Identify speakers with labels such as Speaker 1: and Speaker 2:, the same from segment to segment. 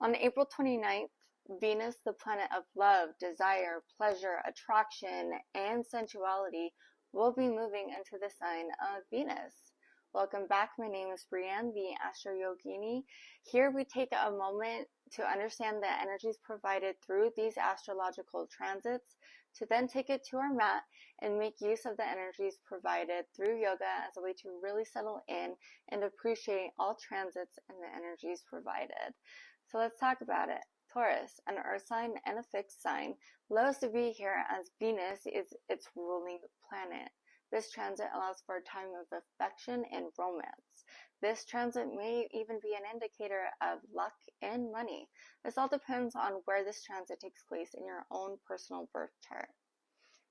Speaker 1: On April 29th, Venus, the planet of love, desire, pleasure, attraction, and sensuality, will be moving into the sign of Venus. Welcome back. My name is Brianne, the Astro Yogini. Here we take a moment to understand the energies provided through these astrological transits, to then take it to our mat and make use of the energies provided through yoga as a way to really settle in and appreciate all transits and the energies provided. So let's talk about it. Taurus, an earth sign and a fixed sign, loves to be here as Venus is its ruling planet. This transit allows for a time of affection and romance. This transit may even be an indicator of luck and money. This all depends on where this transit takes place in your own personal birth chart.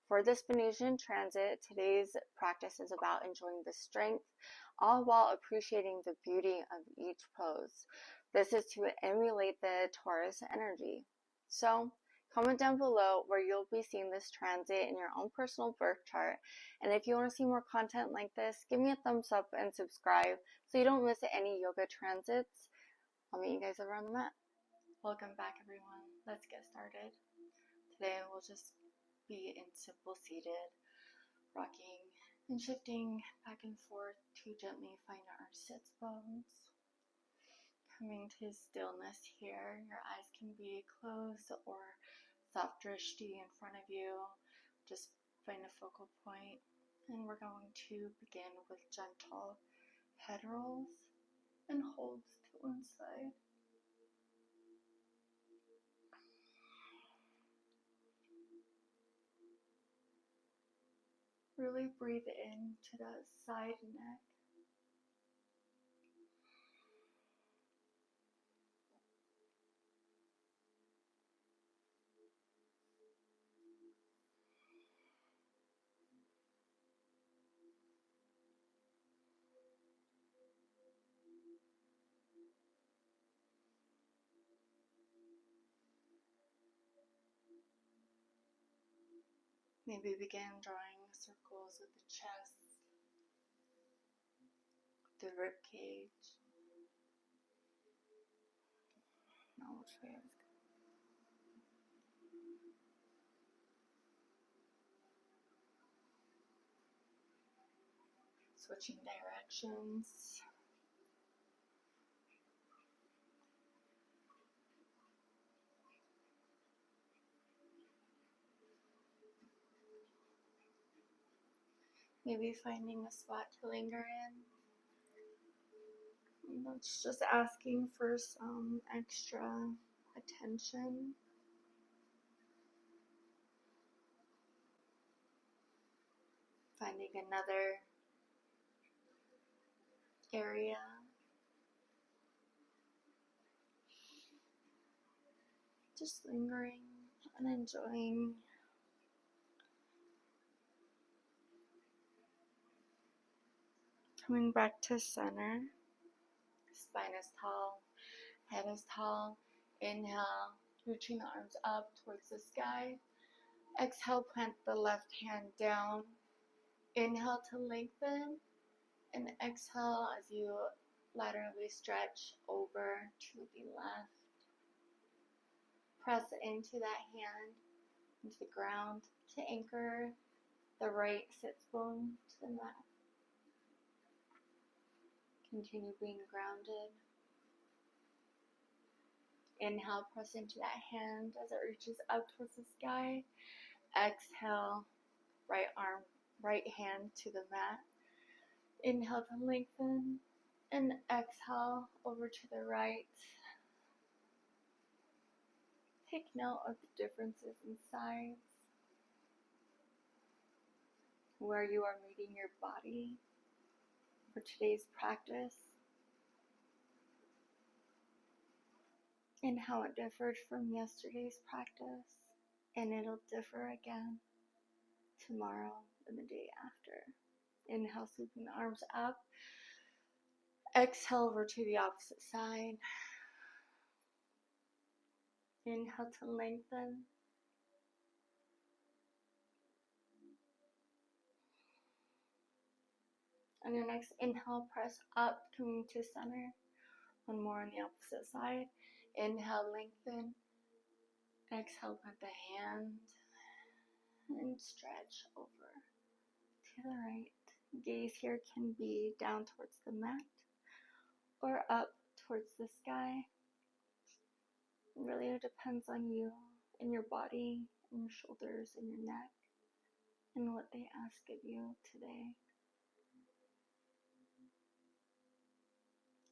Speaker 1: For this Venusian transit, today's practice is about enjoying the strength, all while appreciating the beauty of each pose. This is to emulate the Taurus energy. So, comment down below where you'll be seeing this transit in your own personal birth chart. And if you want to see more content like this, give me a thumbs up and subscribe so you don't miss any yoga transits. I'll meet you guys over on the mat. Welcome back, everyone. Let's get started. Today we'll just be in simple seated, rocking and shifting back and forth to gently find our sits bones. Coming to stillness here. Your eyes can be closed or soft drishti in front of you. Just find a focal point, and we're going to begin with gentle head rolls and holds to one side. Really breathe into that side neck. Maybe begin drawing circles with the chest, the rib cage. Now which way I was going. Switching directions. Maybe finding a spot to linger in. That's just asking for some extra attention. Finding another area. Just lingering and enjoying. Coming back to center. Spine is tall, head is tall. Inhale, reaching the arms up towards the sky. Exhale, plant the left hand down. Inhale to lengthen, and exhale as you laterally stretch over to the left. Press into that hand, into the ground to anchor the right sits bone to the mat. Continue being grounded. Inhale, press into that hand as it reaches up towards the sky. Exhale, right arm, right hand to the mat. Inhale to lengthen, and exhale over to the right. Take note of the differences in size, where you are meeting your body for today's practice, and how it differed from yesterday's practice, and it'll differ again tomorrow and the day after. Inhale, sweeping the arms up. Exhale over to the opposite side. Inhale to lengthen. On your next inhale, press up, coming to center. One more on the opposite side. Inhale, lengthen. Exhale, plant the hand and stretch over to the right. Gaze here can be down towards the mat or up towards the sky. It really depends on you and your body and your shoulders and your neck and what they ask of you today.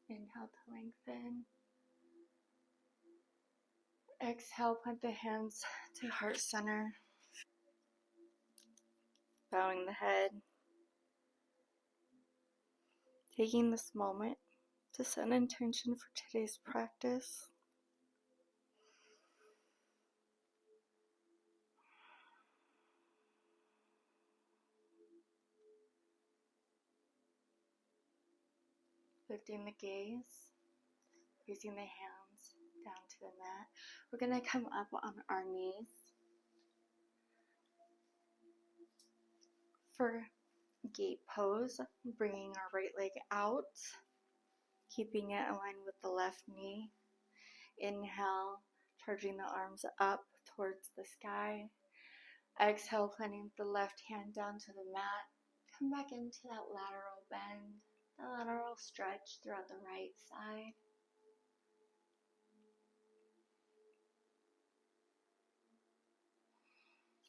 Speaker 1: Inhale to lengthen. Exhale, plant the hands to heart center. Bowing the head. Taking this moment to set an intention for today's practice. Lifting the gaze, using the hands down to the mat. We're going to come up on our knees for gate pose, bringing our right leg out, keeping it aligned with the left knee. Inhale, charging the arms up towards the sky. Exhale, planting the left hand down to the mat. Come back into that lateral bend, the lateral stretch throughout the right side.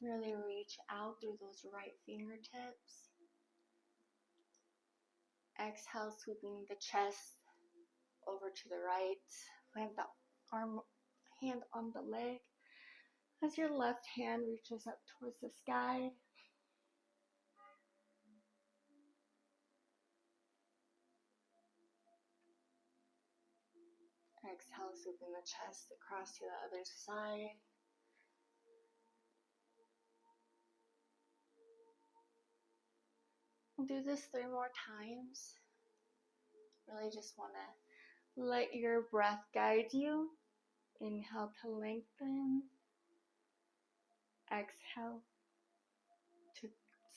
Speaker 1: Really reach out through those right fingertips. Exhale, sweeping the chest over to the right. Plant the hand on the leg as your left hand reaches up towards the sky. Exhale, sweeping the chest across to the other side. We'll do this 3 more times. Really just want to let your breath guide you. Inhale to lengthen. Exhale to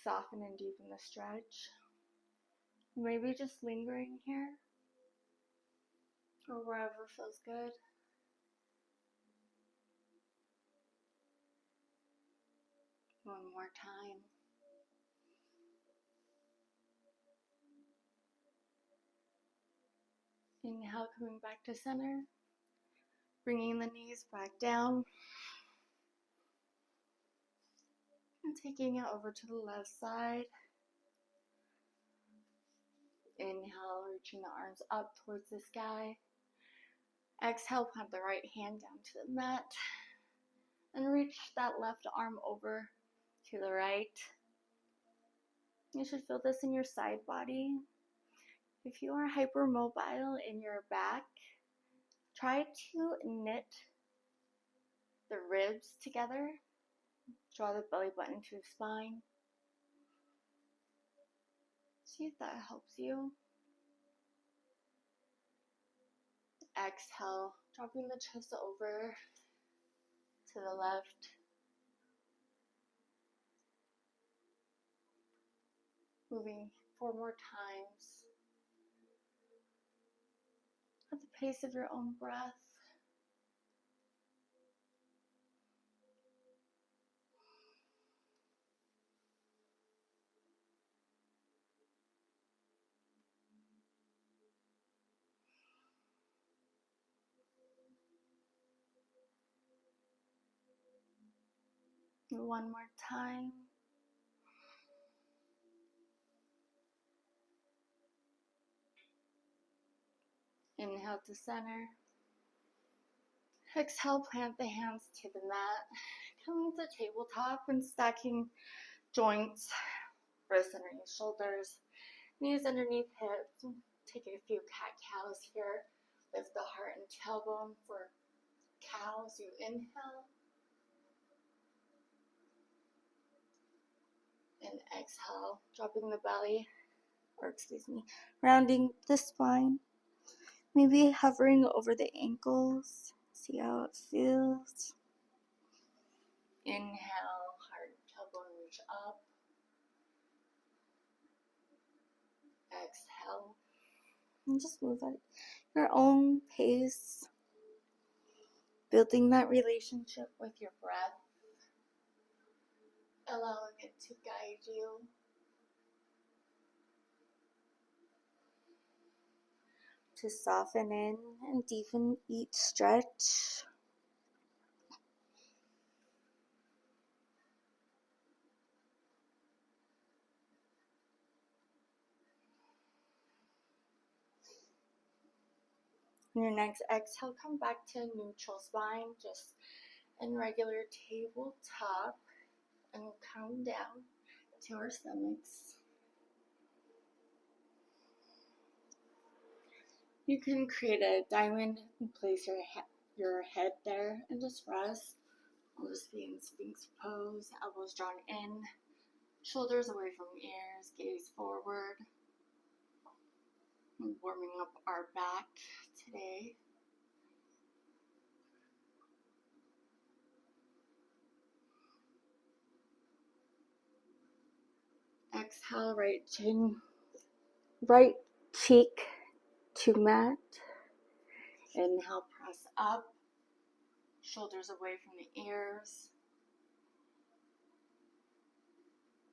Speaker 1: soften and deepen the stretch. Maybe just lingering here or wherever feels good. One more time. Inhale, coming back to center. Bringing the knees back down. And taking it over to the left side. Inhale, reaching the arms up towards the sky. Exhale, plant the right hand down to the mat. And reach that left arm over to the right. You should feel this in your side body. If you are hypermobile in your back, try to knit the ribs together. Draw the belly button to the spine. See if that helps you. Exhale, dropping the chest over to the left. Moving 4 more times at the pace of your own breath. One more time. Inhale to center. Exhale, plant the hands to the mat. Coming to tabletop and stacking joints, wrists underneath shoulders, knees underneath hips. Take a few cat-cows here. Lift the heart and tailbone for cows. You inhale. And exhale, dropping the belly, rounding the spine. Maybe hovering over the ankles. See how it feels. Inhale, heart and tailbone reach up. Exhale. And just move at your own pace. Building that relationship with your breath, allowing it to guide you. To soften in and deepen each stretch. On your next exhale, come back to neutral spine, just in regular tabletop, and come down to our stomachs. You can create a diamond and place your head there and just rest. I'll just be in Sphinx pose, elbows drawn in, shoulders away from ears, gaze forward. I'm warming up our back today. Exhale, right cheek to mat. Inhale, press up, shoulders away from the ears.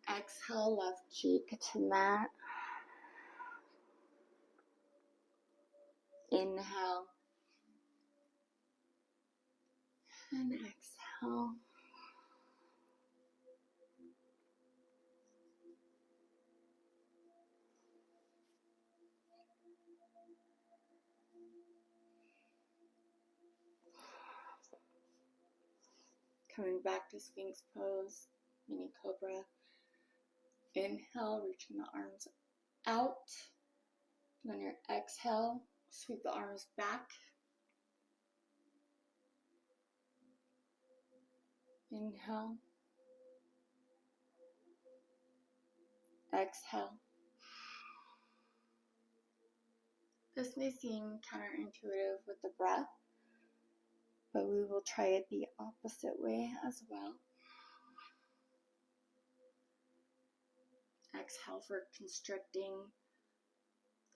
Speaker 1: Exhale, left cheek to mat. Inhale and exhale. Coming back to Sphinx pose, mini cobra. Inhale, reaching the arms out. And on your exhale, sweep the arms back. Inhale. Exhale. This may seem counterintuitive with the breath, but we will try it the opposite way as well. Exhale for constricting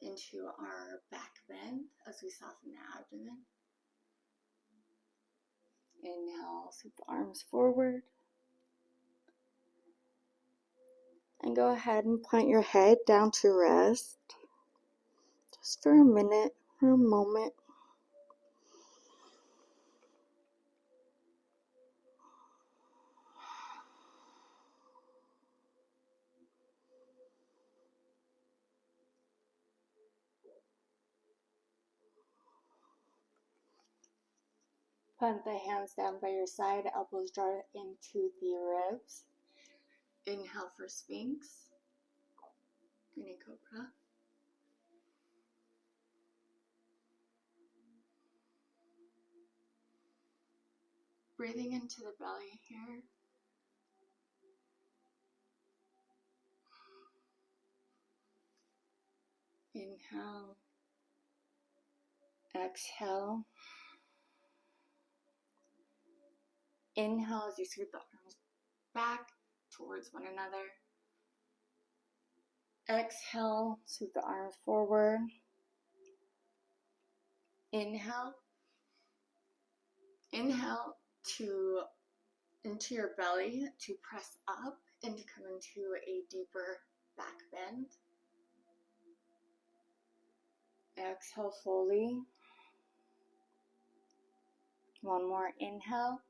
Speaker 1: into our back bend as we soften the abdomen. Inhale, sweep the arms forward. And go ahead and plant your head down to rest. Just for a minute or a moment. Plant the hands down by your side, elbows draw into the ribs. Inhale for Sphinx, mini cobra. Breathing into the belly here. Inhale. Exhale. Inhale as you sweep the arms back towards one another. Exhale, sweep the arms forward. Inhale. Inhale into your belly to press up and to come into a deeper back bend. Exhale fully. One more inhale.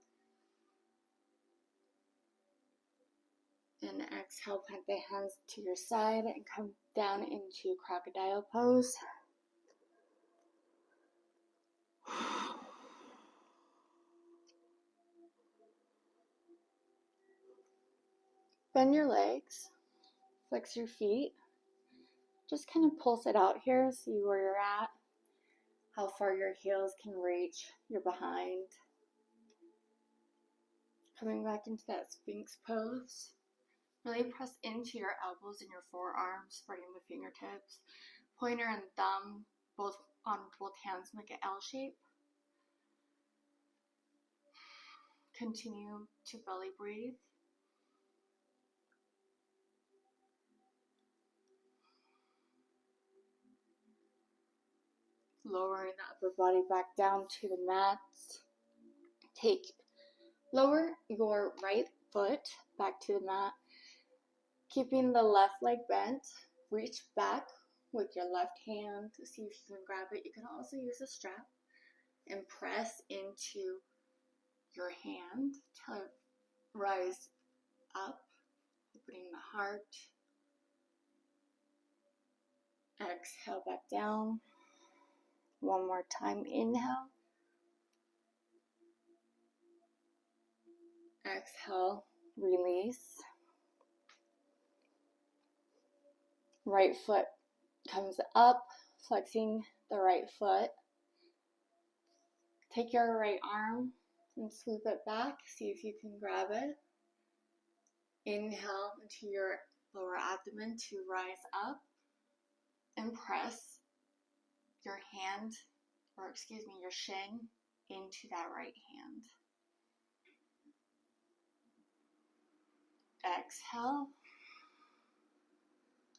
Speaker 1: And exhale, plant the hands to your side and come down into crocodile pose. Bend your legs, flex your feet. Just kind of pulse it out here, see where you're at, how far your heels can reach your behind. Coming back into that Sphinx pose. Really press into your elbows and your forearms, spreading the fingertips. Pointer and thumb, both on both hands, make an L shape. Continue to belly breathe. Lowering the upper body back down to the mat. Lower your right foot back to the mat, keeping the left leg bent. Reach back with your left hand to see if you can grab it. You can also use a strap and press into your hand to rise up, opening the heart. Exhale back down. One more time, inhale. Exhale, release. Right foot comes up, flexing the right foot. Take your right arm and sweep it back. See if you can grab it. Inhale into your lower abdomen to rise up and press your hand, your shin into that right hand. Exhale.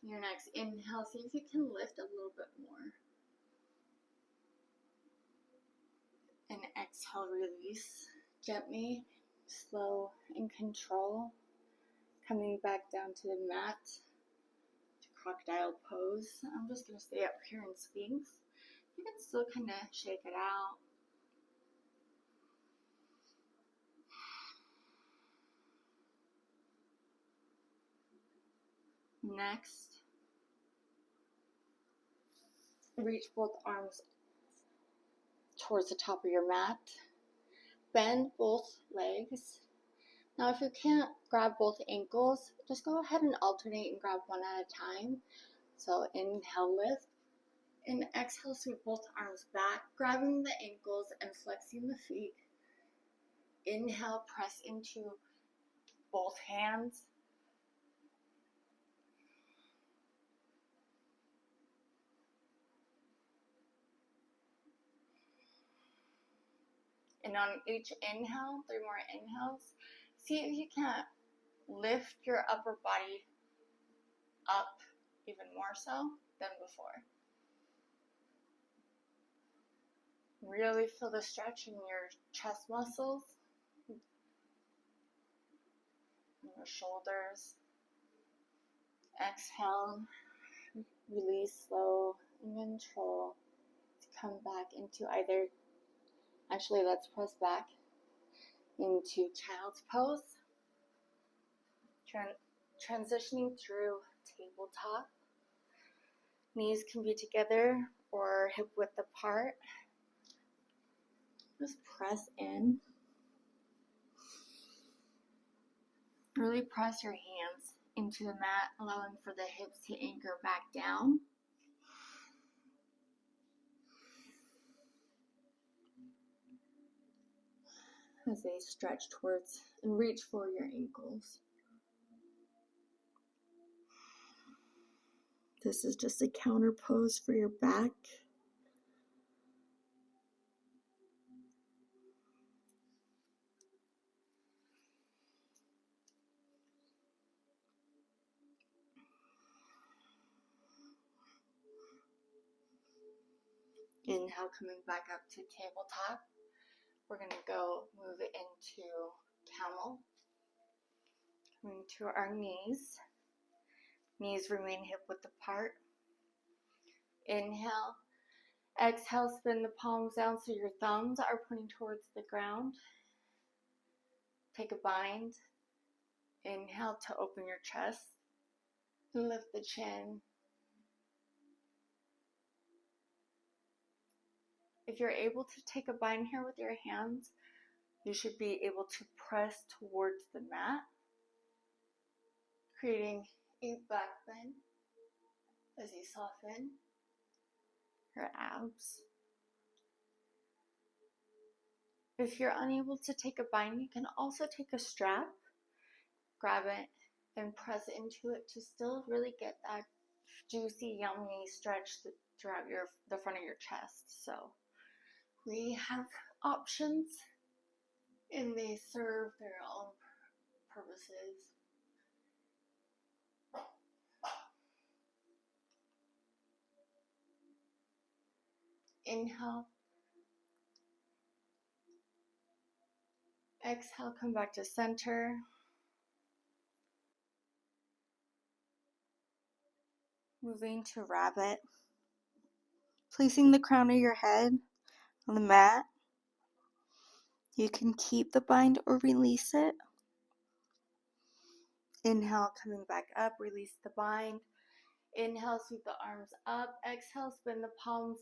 Speaker 1: Your next inhale, see if you can lift a little bit more. And exhale, release gently, slow and control. Coming back down to the mat to crocodile pose. I'm just going to stay up here in Sphinx. You can still kind of shake it out. Next, reach both arms towards the top of your mat. Bend both legs. Now if you can't grab both ankles, just go ahead and alternate and grab one at a time. So inhale, lift, and exhale, sweep both arms back, grabbing the ankles and flexing the feet. Inhale, press into both hands. And on each inhale, 3 more inhales, see if you can lift your upper body up even more so than before. Really feel the stretch in your chest muscles, your shoulders. Exhale, release slow and control to come back into let's press back into child's pose. Transitioning through tabletop. Knees can be together or hip width apart. Just press in. Really press your hands into the mat, allowing for the hips to anchor back down. As they stretch towards and reach for your ankles. This is just a counter pose for your back. Inhale, coming back up to tabletop. We're going to move it into camel. Coming to our knees. Knees remain hip width apart. Inhale. Exhale, spin the palms down so your thumbs are pointing towards the ground. Take a bind. Inhale to open your chest. Lift the chin. If you're able to take a bind here with your hands, you should be able to press towards the mat, creating a back bend as you soften your abs. If you're unable to take a bind, you can also take a strap, grab it, and press into it to still really get that juicy, yummy stretch throughout the front of your chest. So we have options, and they serve their own purposes. Inhale. Exhale, come back to center. Moving to rabbit. Placing the crown of your head on the mat. You can keep the bind or release it. Inhale, coming back up, release the bind. Inhale, sweep the arms up. Exhale, spin the palms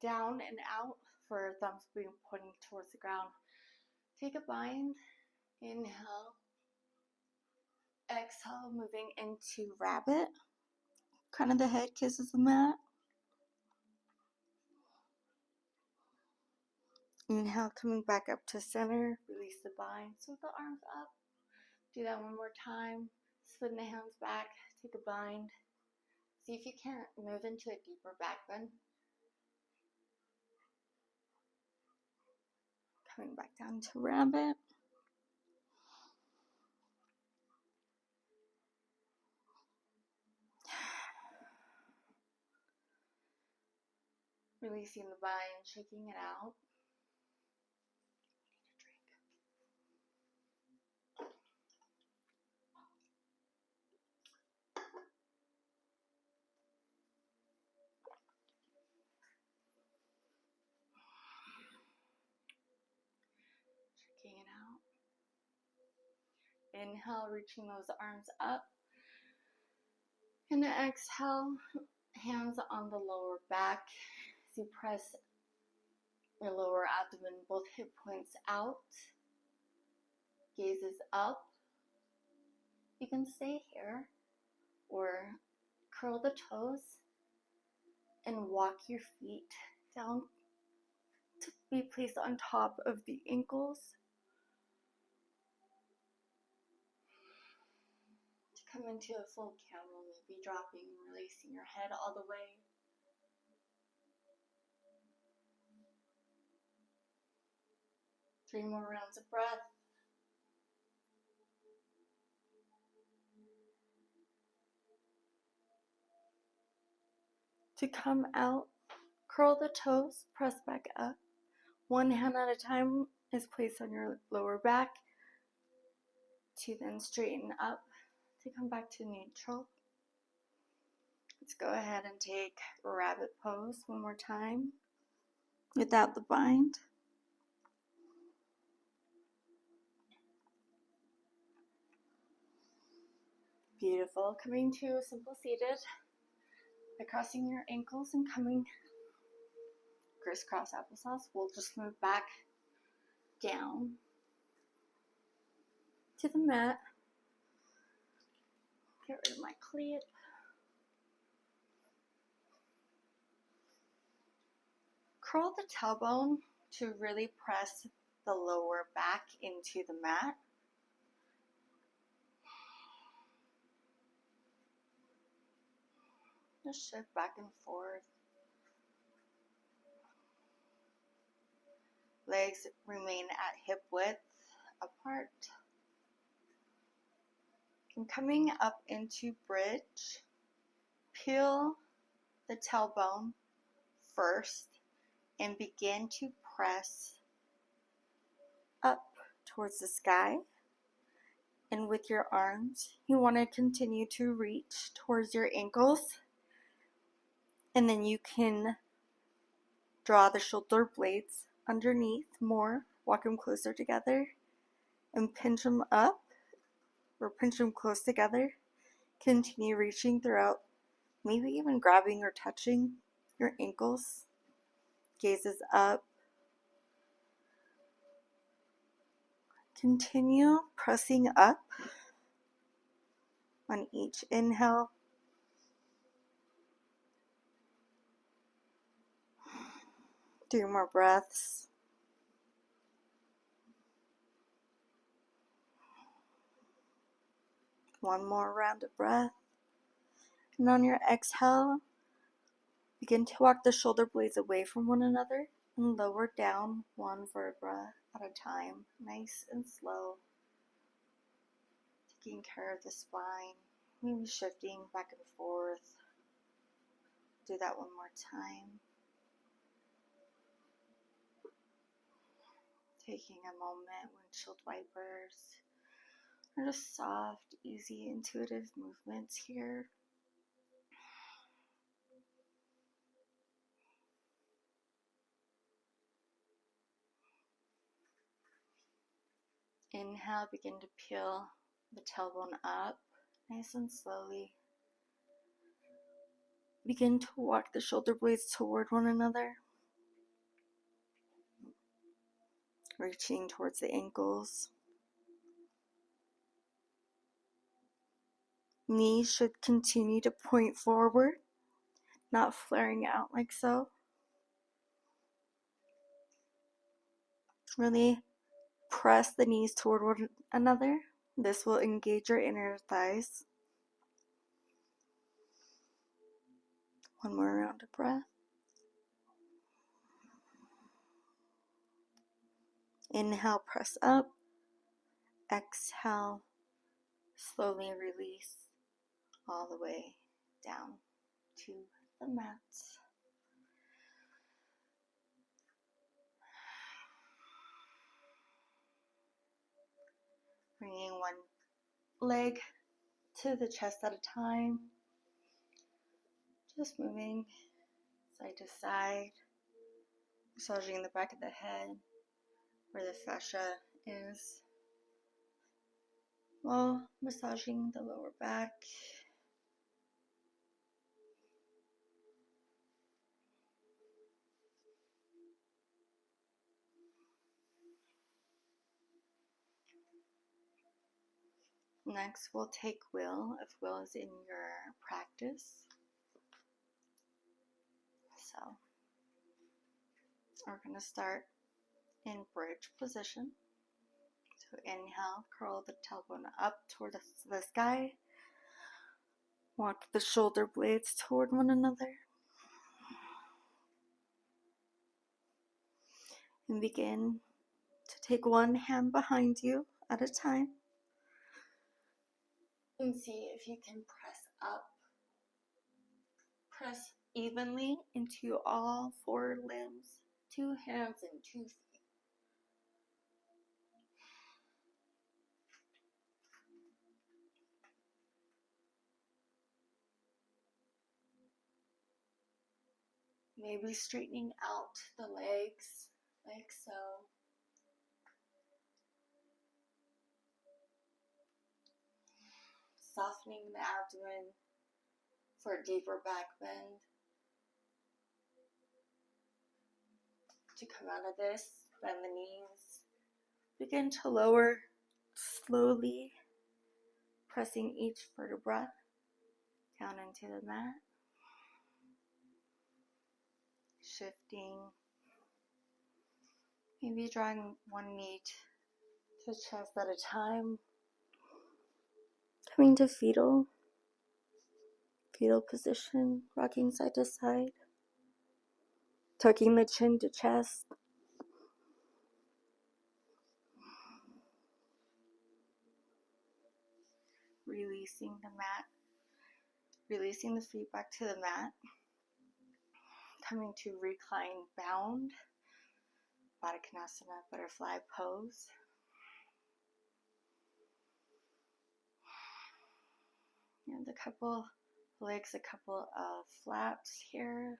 Speaker 1: down and out for thumbs being pointing towards the ground. Take a bind. Inhale. Exhale, moving into rabbit. Crown of the head kisses the mat. Inhale, coming back up to center. Release the bind. Sweep the arms up. Do that one more time. Spin the hands back. Take a bind. See if you can't move into a deeper back bend. Coming back down to rabbit. Releasing the bind, shaking it out. Shaking it out. Inhale, reaching those arms up. And exhale, hands on the lower back as you press your lower abdomen, both hip points out. Gazes up. You can stay here or curl the toes and walk your feet down to be placed on top of the ankles. To come into a full camel, maybe dropping and releasing your head all the way. Three more rounds of breath. To come out, curl the toes, press back up. One hand at a time is placed on your lower back to then straighten up to come back to neutral. Let's go ahead and take rabbit pose one more time without the bind. Beautiful. Coming to simple seated by crossing your ankles and coming crisscross applesauce. We'll just move back down to the mat. Get rid of my cleat. Curl the tailbone to really press the lower back into the mat. Just shift back and forth. Legs remain at hip width apart. And coming up into bridge, peel the tailbone first and begin to press up towards the sky. And with your arms, you want to continue to reach towards your ankles. And then you can draw the shoulder blades underneath more, walk them closer together, and pinch them up or pinch them close together. Continue reaching throughout, maybe even grabbing or touching your ankles. Gazes up. Continue pressing up on each inhale. Three more breaths. One more round of breath. And on your exhale, begin to walk the shoulder blades away from one another and lower down one vertebra at a time, nice and slow. Taking care of the spine, maybe shifting back and forth. Do that one more time. Taking a moment, windshield wipers, or just soft, easy, intuitive movements here. Inhale, begin to peel the tailbone up, nice and slowly. Begin to walk the shoulder blades toward one another, reaching towards the ankles. Knees should continue to point forward, not flaring out like so. Really press the knees toward one another. This will engage your inner thighs. One more round of breath. Inhale, press up. Exhale, slowly release all the way down to the mat. Bringing one leg to the chest at a time. Just moving side to side, massaging the back of the head where the fascia is, while massaging the lower back. Next, we'll take will, if will is in your practice. So, we're going to start in bridge position. So inhale, curl the tailbone up toward the sky. Walk the shoulder blades toward one another. And begin to take one hand behind you at a time. And see if you can press up. Press evenly into all four limbs, 2 hands and 2 feet. Maybe straightening out the legs like so. Softening the abdomen for a deeper back bend. To come out of this, bend the knees. Begin to lower slowly, pressing each vertebra down into the mat. Shifting. Maybe drawing one knee to the chest at a time. Coming to fetal position, rocking side to side. Tucking the chin to chest. Releasing the mat. Releasing the feet back to the mat. Coming to recline bound. Baddha Konasana, butterfly pose. And a couple legs, a couple of flaps here.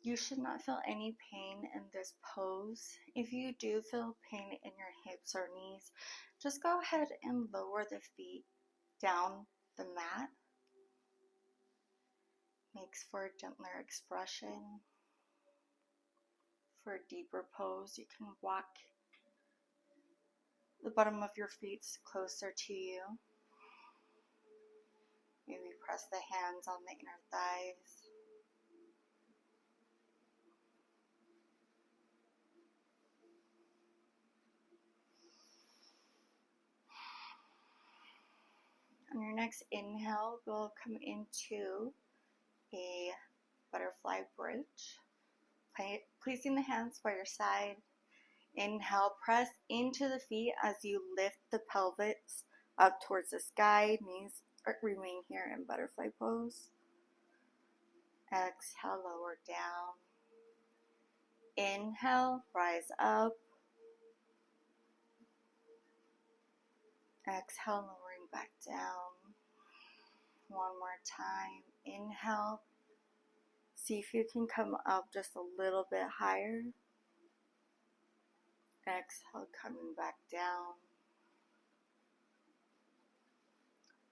Speaker 1: You should not feel any pain in this pose. If you do feel pain in your hips or knees, just go ahead and lower the feet down the mat. Makes for a gentler expression. For a deeper pose, you can walk the bottom of your feet closer to you. Maybe press the hands on the inner thighs. On your next inhale, we'll come into a butterfly bridge. Placing the hands by your side. Inhale, press into the feet as you lift the pelvis up towards the sky. Knees remain here in butterfly pose. Exhale, lower down. Inhale, rise up. Exhale, lowering back down. One more time. Inhale. See if you can come up just a little bit higher. Exhale, coming back down.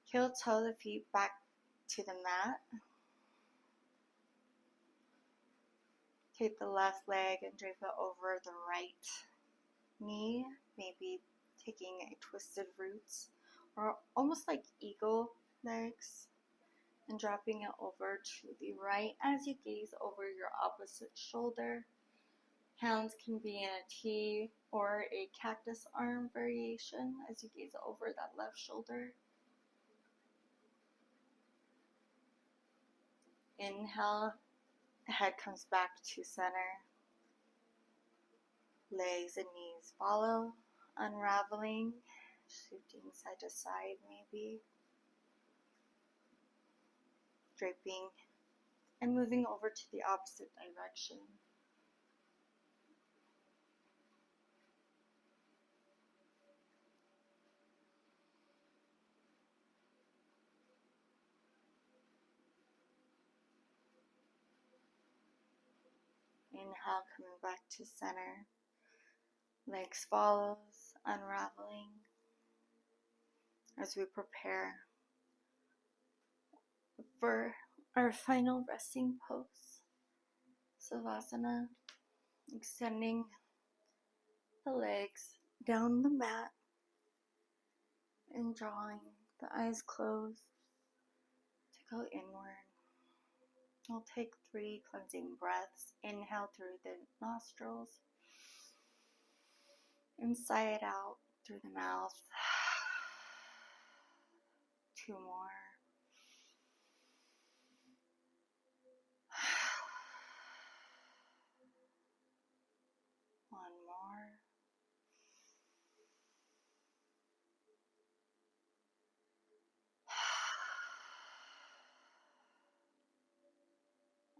Speaker 1: Heel toe the feet back to the mat. Take the left leg and drape it over the right knee, maybe taking a twisted roots or almost like eagle legs, and dropping it over to the right as you gaze over your opposite shoulder. Hands can be in a T or a cactus arm variation as you gaze over that left shoulder. Inhale, head comes back to center. Legs and knees follow, unraveling, shifting side to side maybe. Draping and moving over to the opposite direction. Inhale, coming back to center. Legs follows, unraveling as we prepare for our final resting pose, Savasana. Extending the legs down the mat and drawing the eyes closed to go inward. We'll take 3 cleansing breaths. Inhale through the nostrils and sigh it out through the mouth. 2 more. One more.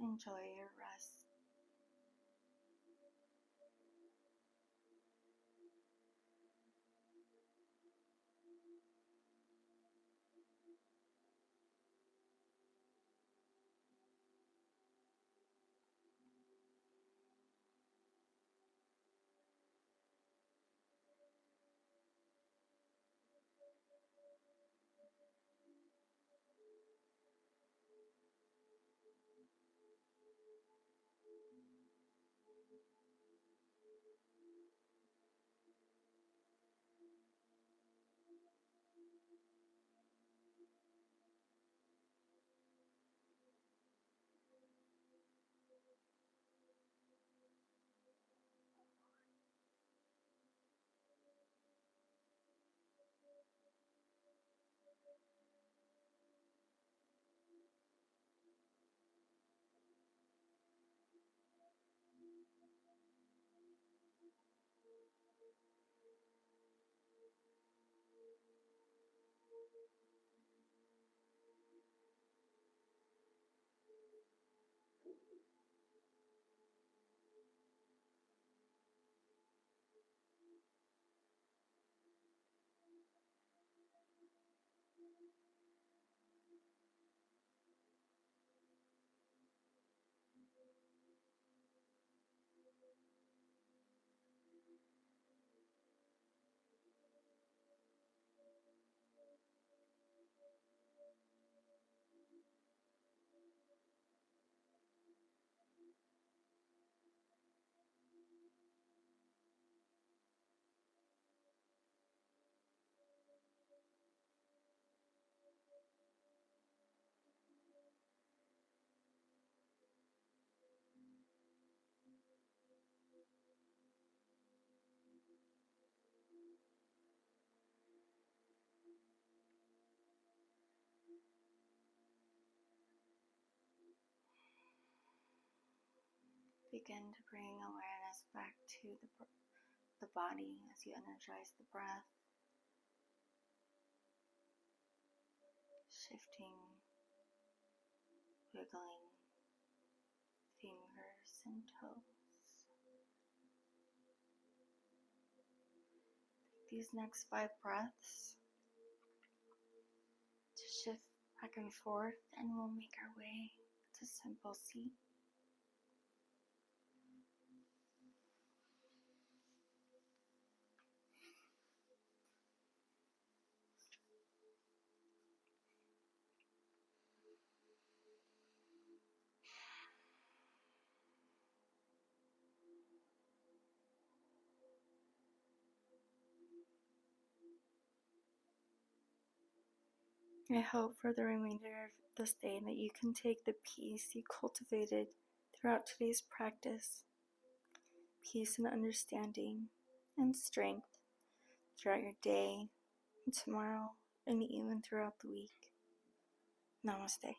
Speaker 1: Enjoy your rest. Begin to bring awareness back to the body as you energize the breath, shifting, wiggling, and toes. These next 5 breaths to shift back and forth, and we'll make our way to simple seat. I hope for the remainder of this day that you can take the peace you cultivated throughout today's practice, peace and understanding and strength throughout your day and tomorrow and even throughout the week. Namaste.